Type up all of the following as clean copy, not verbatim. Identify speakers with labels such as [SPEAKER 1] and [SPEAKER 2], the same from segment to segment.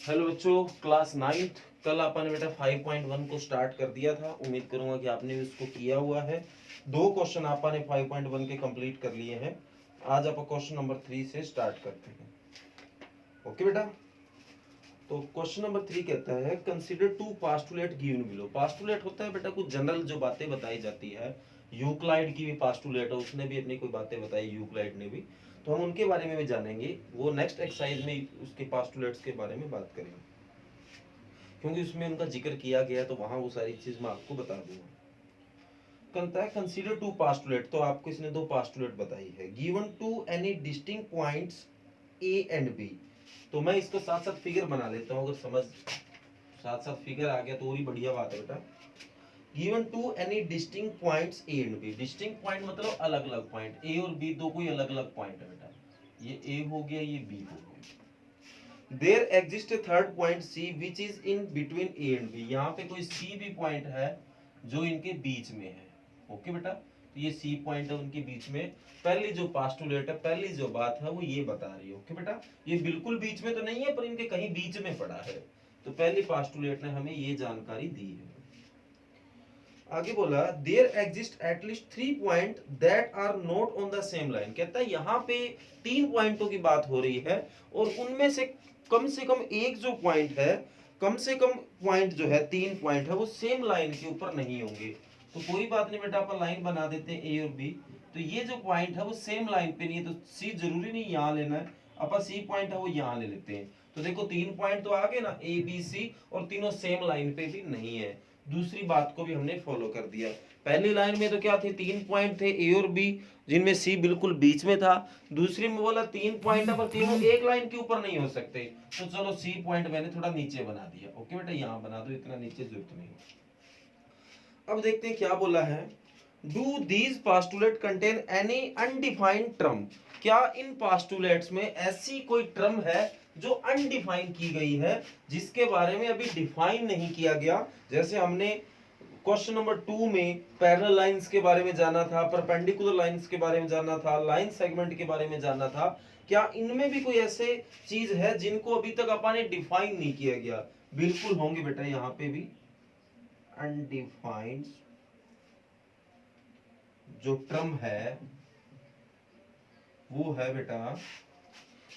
[SPEAKER 1] Hello बच्चों, class 9th। कल अपन ने बेटा 5.1 को स्टार्ट कर दिया था। उम्मीद करूंगा कि आपने भी उसको किया हुआ है। दो क्वेश्चन अपन ने 5.1 के कंप्लीट कर लिए हैं। आज अपन क्वेश्चन नंबर 3 से स्टार्ट करते हैं। ओके बेटा, तो क्वेश्चन नंबर 3 कहता है consider two postulate given below. Postulate होता है बेटा कुछ जनरल जो बातें बताई जाती है। यूक्लाइड की भी पास्टुलेट है, उसने भी अपनी कोई बातें बताई, यूक्लाइड ने भी। तो हम उनके बारे में भी जानेंगे। वो नेक्स्ट एक्सरसाइज में उसके पास्टुलेट्स के बारे में बात करेंगे, क्योंकि उसमें उनका जिक्र किया गया है, तो वहां वो सारी चीज मैं आपको बता दूंगा। कहता है कंसीडर टू पास्टुलेट, तो आपको इसने दो पास्टुलेट बताई है। Given two any distinct points A and B. तो मैं इसको साथ साथ फिगर बना लेता हूँ, अगर समझ साथ साथ फिगर आ गया तो और ही बढ़िया बात है बेटा। Given two any distinct points A and B. Distinct point मतलब अलग अलग पॉइंट। ए और बी दो कोई अलग अलग पॉइंट है बेटा। ये ए हो गया, ये बी हो गया। There exist a third point C which is in between A and B. यहाँ पे कोई सी भी पॉइंट है जो इनके बीच में है। ओके बेटा, तो ये सी पॉइंट है उनके बीच में। पहली जो पास्टुलेट है, पहली जो बात है वो ये बता रही है। ओके बेटा, ये बिल्कुल बीच में तो नहीं है, पर इनके कहीं बीच में पड़ा है। तो पहली पास्टुलेट ने हमें ये जानकारी दी है। आगे बोला there exist at least 3 point that are not on the same line. कहता है यहाँ पे 3 पॉइंटों की बात हो रही है, और उनमें से कम एक जो पॉइंट है, कम से कम पॉइंट जो है 3 पॉइंट है, वो सेम लाइन के ऊपर नहीं होंगे। तो कोई बात नहीं बेटा, अपन लाइन बना देते हैं ए और बी। तो ये जो पॉइंट है वो सेम लाइन पे नहीं है, तो सी जरूरी नहीं यहाँ लेना है, अपन सी पॉइंट है वो यहाँ ले लेते हैं। तो देखो 3 पॉइंट तो आ गए ना, ए बी सी, और तीनों सेम लाइन पे भी नहीं है। दूसरी बात को भी हमने फॉलो कर दिया। पहली लाइन में तो क्या थे, 3 पॉइंट थे ए और बी, जिनमें सी बिल्कुल बीच में था। दूसरी में बोला 3 पॉइंट है, पर तीनों एक लाइन के ऊपर नहीं हो सकते। तो चलो सी पॉइंट मैंने थोड़ा नीचे बना दिया। ओके बेटा, यहाँ बना दो, इतना नीचे जरूरत नहीं। अब देखते हैं क्या बोला है। Do these postulate contain any undefined term. क्या इन पास्टुलेट्स में ऐसी कोई टर्म है जो अनडिफाइन की गई है, जिसके बारे में अभी डिफाइन नहीं किया गया। जैसे हमने क्वेश्चन नंबर 2 में पैरेलल लाइंस के बारे में जाना था, परपेंडिकुलर लाइंस के बारे में जाना था, लाइन सेगमेंट के बारे में जाना था। क्या इनमें भी कोई ऐसे चीज है जिनको अभी तक अपन ने डिफाइन नहीं किया गया? बिल्कुल होंगे बेटा, यहाँ पे भी अनडिफाइंड जो टर्म है वो है बेटा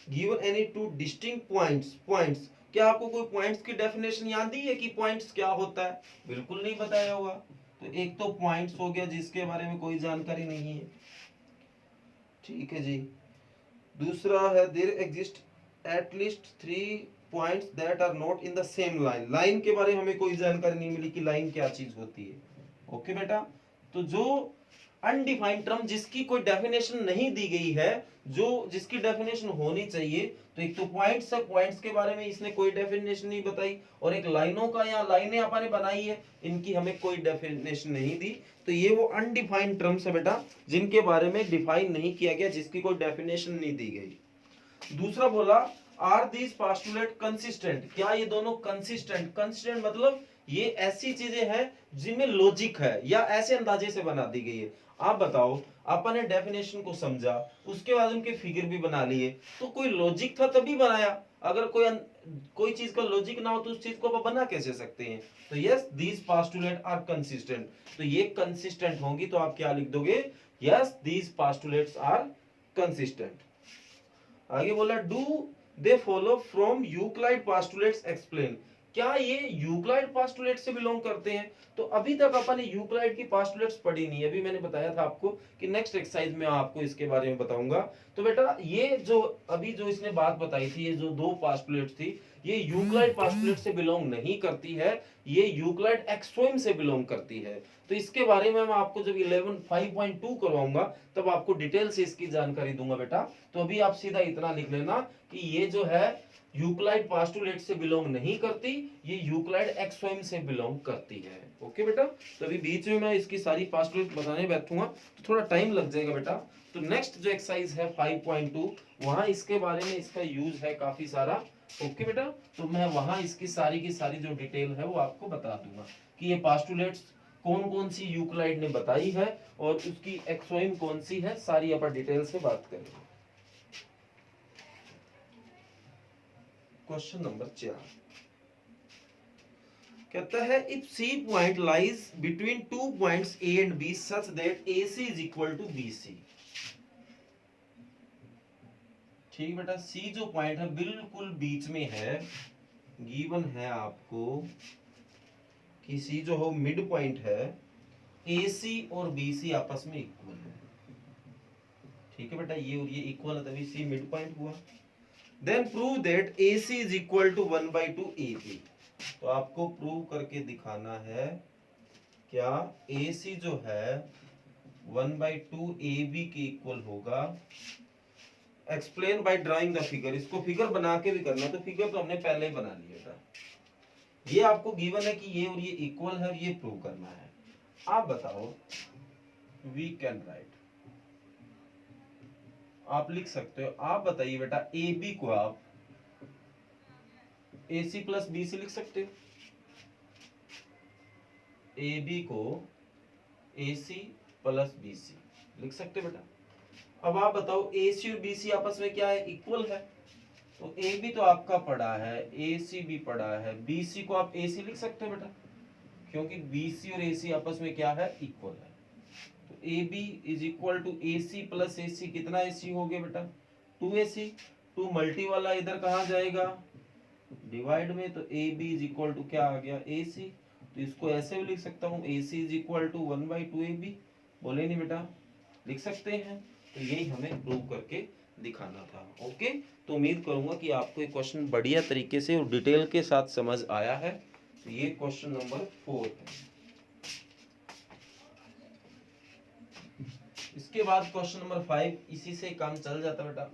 [SPEAKER 1] given any two distinct points. क्या आपको कोई पॉइंट्स की डेफिनेशन याद ही है कि पॉइंट्स क्या होता है? बिल्कुल नहीं बताया होगा। तो एक तो पॉइंट्स हो गया जिसके बारे में कोई जानकारी नहीं है, ठीक है जी। दूसरा है there exist at least 3 points that are not in the same line. Line के बारे में हमें कोई जानकारी नहीं मिली कि लाइन क्या चीज होती है। ओके बेटा, तो जो अनडिफाइंड टर्म जिसकी कोई डेफिनेशन नहीं दी गई है, जो जिसकी डेफिनेशन होनी चाहिए, तो एक तो पॉइंट्स है, पॉइंट्स के बारे में इसने कोई डेफिनेशन नहीं बताई, और एक लाइनों का, या लाइनें आपने बनाई है, इनकी हमें कोई डेफिनेशन नहीं दी। तो ये वो अनडिफाइंड टर्म्स है बेटा, जिनके बारे में डिफाइन नहीं किया गया, जिसकी कोई डेफिनेशन नहीं दी गई। दूसरा बोला आर दीज पास्टुलेट कंसिस्टेंट। क्या ये दोनों कंसिस्टेंट? कंसिस्टेंट मतलब ये ऐसी चीजें हैं जिनमें लॉजिक है, या ऐसे अंदाजे से बना दी गई है। आप बताओ, अपन ने डेफिनेशन को समझा, उसके बाद उनके फिगर भी बना लिए, तो कोई लॉजिक था तभी बनाया। अगर कोई चीज का लॉजिक ना हो तो उस चीज को आप बना कैसे सकते हैं? तो yes these postulate are consistent. तो ये कंसिस्टेंट होंगी, तो आप क्या लिख दोगे? Yes these postulates are consistent. आगे बोला do they follow from Euclid postulates explain. क्या ये यूक्लाइड पास्टुलेट से बिलोंग करते हैं? तो अभी तक अपन ने यूक्लाइड की पास्टुलेट्स पढ़ी नहीं है। अभी मैंने बताया था आपको कि नेक्स्ट एक्सरसाइज में आपको इसके बारे में बताऊंगा। तो बेटा ये जो अभी जो इसने बात बताई थी, ये जो दो पास्टुलेट्स थी, ये यूक्लाइड पास्टुलेट से बिलोंग नहीं करती है, ये यूक्लाइड एक्सट्रीम से बिलोंग करती है। तो इसके बारे में मैं आपको जब 5.2 करवाऊंगा तब आपको डिटेल से इसकी जानकारी दूंगा बेटा। तो अभी आप सीधा इतना लिख लेना कि ये जो है यूक्लाइड पास्टुलेट से बिलोंग नहीं करती, ये यूक्लाइड एक्सट्रीम से बिलोंग करती है। ओके बेटा, तो अभी बीच में मैं इसकी सारी पास्टुलेट बताने बैठूंगा तो थोड़ा टाइम लग जाएगा बेटा। तो नेक्स्ट जो एक्सरसाइज है 5.2, वहां इसके बारे में इसका यूज है काफी सारा। ओके बेटा, तो मैं वहां इसकी सारी की सारी जो डिटेल है वो आपको बता दूंगा कि ये पास्टुलेट्स कौन कौन सी यूक्लाइड ने बताई है और उसकी एक्सट्रीम कौन सी है, सारी अपन डिटेल से बात करेंगे। क्वेश्चन नंबर 4 कहता है if C point lies between two points A and B such that A C is equal to B C. ठीक बेटा, सी जो पॉइंट है बिल्कुल बीच में है, गिवन है आपको कि सी जो हो मिड पॉइंट है, ए सी और बी सी आपस में इक्वल है। ठीक है बेटा, ये और ये इक्वल है तभी सी मिड पॉइंट हुआ। Then prove that A C is equal to 1/2 A B. तो आपको प्रूव करके दिखाना है क्या ए सी जो है 1/2 ए बी के इक्वल होगा। Explain by drawing the figure. इसको फिगर बना के भी करना, तो फिगर तो हमने पहले ही बना लिया था। ये आपको गिवन है कि ये और ये इक्वल है और ये प्रूव करना है। आप बताओ, वी कैन राइट, आप लिख सकते हो। आप बताइए बेटा, ए बी को आप ए सी प्लस बी सी लिख सकते हो। ए बी को ए सी प्लस बी सी लिख सकते हो बेटा। अब आप बताओ, ए सी और बी सी आपस में क्या है, इक्वल है। तो ए बी तो आपका पड़ा है, ए सी भी पड़ा है, बी सी को आप ए सी लिख सकते हो बेटा, क्योंकि बी सी और ए सी आपस में क्या है, इक्वल है। तो A B is equal to A C plus A C. कितना ए सी हो गया बेटा, 2ac। 2 मल्टी वाला इधर कहाँ जाएगा, डिवाइड में। तो A B is equal to क्या आ गया, ए सी। तो इसको ऐसे भी लिख सकता हूँ, A C is equal to 1/2 A B. बोले नहीं बेटा, लिख सकते हैं। तो यही हमें प्रूव करके दिखाना था। ओके, तो उम्मीद करूंगा कि आपको ये क्वेश्चन बढ़िया तरीके से और डिटेल के साथ समझ आया है। तो ये क्वेश्चन नंबर 4 है। इसके बाद क्वेश्चन नंबर 5, इसी से काम चल जाता बेटा।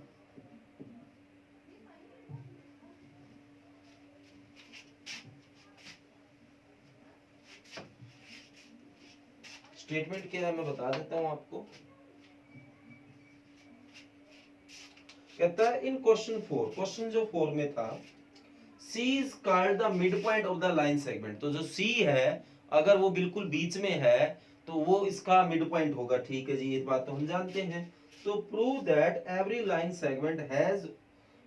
[SPEAKER 1] स्टेटमेंट क्या है मैं बता देता हूं आपको। कहता है इन क्वेश्चन 4, क्वेश्चन जो 4 में था, C is called the mid point of the line segment. तो जो C है अगर वो बिल्कुल बीच में है तो वो इसका मिड पॉइंट होगा। ठीक है जी, ये बात तो हम जानते हैं। तो prove that every line segment has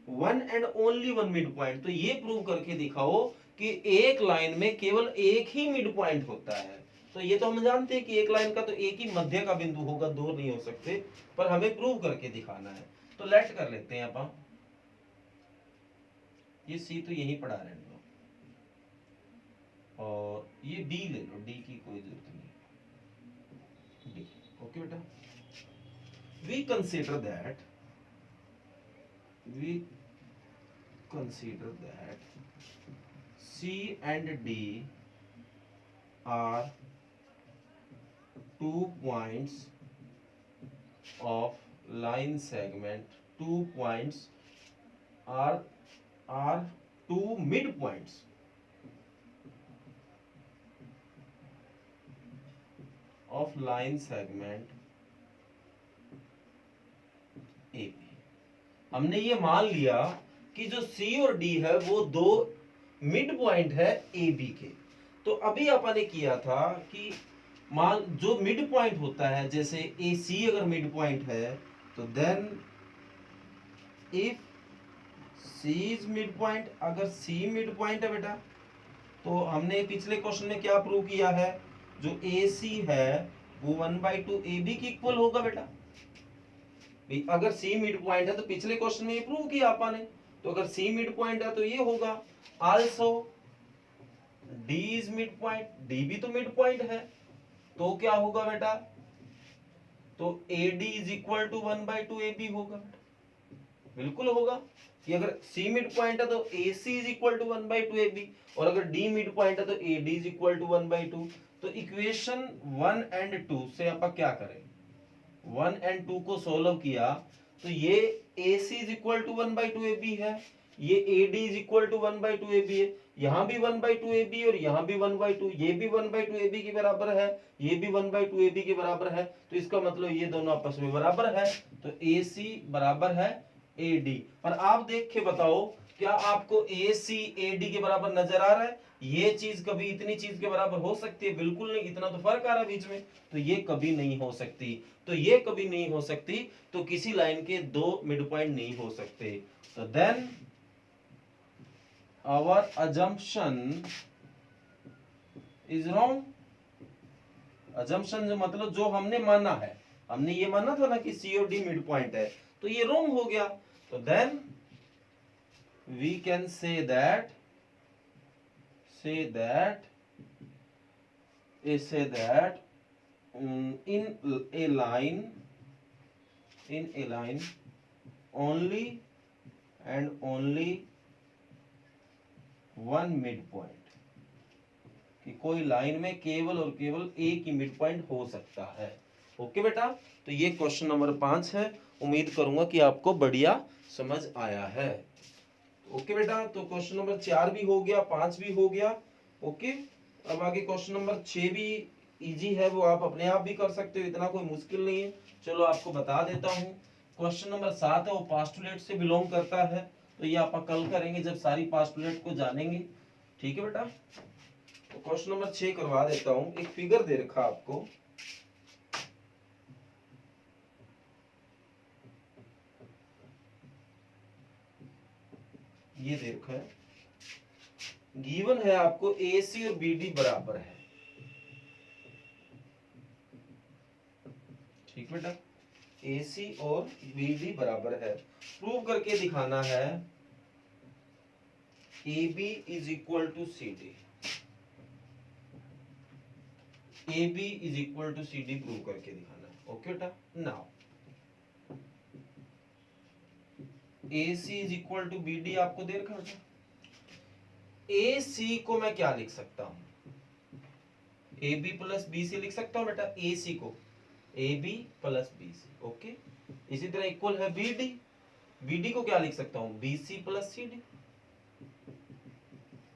[SPEAKER 1] one and only one mid point. तो ये प्रूव करके दिखाओ कि एक लाइन में केवल एक ही मिड पॉइंट होता है। तो ये तो हम जानते हैं कि एक लाइन का तो एक ही मध्य का बिंदु होगा, दो नहीं हो सकते, पर हमें प्रूव करके दिखाना है। तो लेट कर लेते हैं अपन, ये सी तो यही पढ़ा रहे हैं, और ये डी ले लो, डी की कोई जरूरत नहीं। डी ओके बेटा। We consider that C and D are 2 points of line segment. 2 points are 2 midpoints of line segment AB। हमने ये मान लिया कि जो C और D है वो दो मिड पॉइंट है ए बी के। तो अभी अपन ने किया था कि मान जो मिड पॉइंट होता है, जैसे ए सी अगर मिड पॉइंट है तो then if C is mid point, अगर सी मिड पॉइंट है बेटा, तो हमने पिछले क्वेश्चन में क्या प्रूव किया है, जो ए सी है वो 1/2 ए बी की इक्वल होगा बेटा। अगर सी मिड पॉइंट है तो पिछले क्वेश्चन में ये प्रूव किया अपन ने, तो अगर सी मिड पॉइंट है तो ये होगा। Also D is mid point, D भी तो मिड पॉइंट है, तो क्या होगा बेटा, तो A D is equal to 1/2 A B होगा। बिल्कुल होगा कि अगर सी मिड पॉइंट है तो A C is equal to 1/2 A B, और अगर डी मिड पॉइंट है तो A D is equal to 1/2। तो इक्वेशन 1 एंड 2 से आप क्या करें, 1 एंड 2 को सोल्व किया तो ये A C is equal to 1/2 A B है, ये A D is equal to 1/2 A B है, यहाँ भी 1/2 ए बी और यहाँ भी 1/2, ये भी 1/2 ए बी के बराबर है, ये भी 1/2 ए बी के बराबर है। तो इसका मतलब ये दोनों आपस में बराबर है, तो ए सी बराबर है ए डी। पर आप देख के बताओ, क्या आपको ए सी ए डी के बराबर नजर आ रहा है? ये चीज कभी इतनी चीज के बराबर हो सकती है? बिल्कुल नहीं, इतना तो फर्क आ रहा है बीच में, तो ये कभी नहीं हो सकती। तो ये कभी नहीं हो सकती, तो किसी लाइन के दो मिड पॉइंट नहीं हो सकते। तो then our assumption is wrong। assumption जो मतलब जो हमने माना है, हमने ये माना था ना कि सी और डी मिड पॉइंट है, तो ये रॉन्ग हो गया। तो then we can say that in a line only and only one mid point, कि कोई लाइन में केवल और केवल एक ही मिड पॉइंट हो सकता है। ओके बेटा, तो ये क्वेश्चन नंबर 5 है। उम्मीद करूंगा कि आपको बढ़िया समझ आया है। ओके बेटा, तो क्वेश्चन नंबर 4 भी हो गया, 5 भी हो गया। ओके, अब आगे क्वेश्चन नंबर 6 भी इजी है, वो आप अपने आप भी कर सकते हो, इतना कोई मुश्किल नहीं है। चलो आपको बता देता हूँ। क्वेश्चन नंबर 7 है, वो पास्टुलेट से बिलोंग करता है, तो ये आप कल करेंगे जब सारी पास्टुलेट को जानेंगे। ठीक है बेटा, तो क्वेश्चन नंबर 6 करवा देता हूँ। एक फिगर दे रखा आपको, ये दे रखा है, गिवन है आपको AC और BD बराबर है। ठीक बेटा, AC और BD बराबर है, प्रूव करके दिखाना है AB is equal to CD। AB is equal to CD prove करके दिखाना है। ओके बेटा, now AC is equal to BD आपको दे रखा है। AC को मैं क्या लिख सकता हूं, AB प्लस BC लिख सकता हूं बेटा। AC को AB प्लस BC। ओके, इसी तरह इक्वल है BD को क्या लिख सकता हूं, BC प्लस CD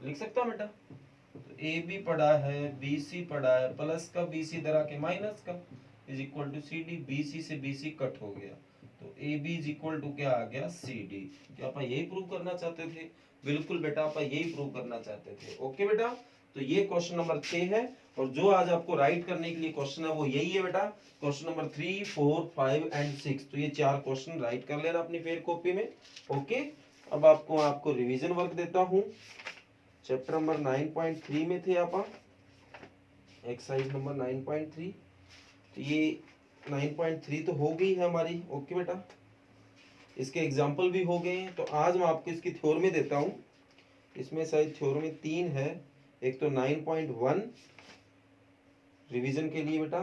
[SPEAKER 1] लिख सकता हूं बेटा। तो AB पढ़ा है, BC पढ़ा है, प्लस का BC इधर आके माइनस का is equal to CD। BC से BC कट हो गया, तो AB इज इक्वल टू क्या आ गया, CD। क्या आप यही प्रूव करना चाहते थे? बिल्कुल बेटा, आप यही प्रूव करना चाहते थे। ओके बेटा, तो ये क्वेश्चन नंबर 6 है, और जो आज आपको राइट करने के लिए क्वेश्चन है वो यही है बेटा, क्वेश्चन नंबर 3, 4, 5 एंड 6। तो ये 4 क्वेश्चन राइट कर लेना अपनी फेयर कॉपी में। ओके, अब आपको रिवीजन वर्क देता हूं। चैप्टर नंबर 9.3 में थे आप, एक्सरसाइज नंबर 9.3। तो ये 9.3 तो हो गई है हमारी। ओके बेटा, इसके एग्जाम्पल भी हो गए हैं। तो आज मैं आपको इसकी थ्योरमी देता हूँ। इसमें शायद थ्योरमी 3 है, एक तो 9.1 रिवीजन के लिए बेटा,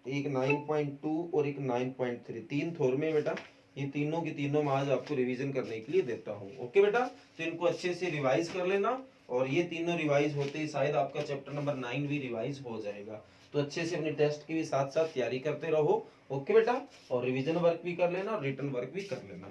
[SPEAKER 1] एक 9.2 और एक 9.3, 3 थ्योरमी बेटा। ये तीनों की तीनों मैं आज आपको रिवीजन करने के लिए देता हूँ। ओके बेटा, तो इनको अच्छे से रिवाइज कर लेना, और ये तीनों रिवाइज होते ही शायद आपका चैप्टर नंबर 9 भी रिवाइज हो जाएगा। तो अच्छे से अपनी टेस्ट की भी साथ साथ तैयारी करते रहो। ओके बेटा, और रिवीजन वर्क भी कर लेना और रिटन वर्क भी कर लेना।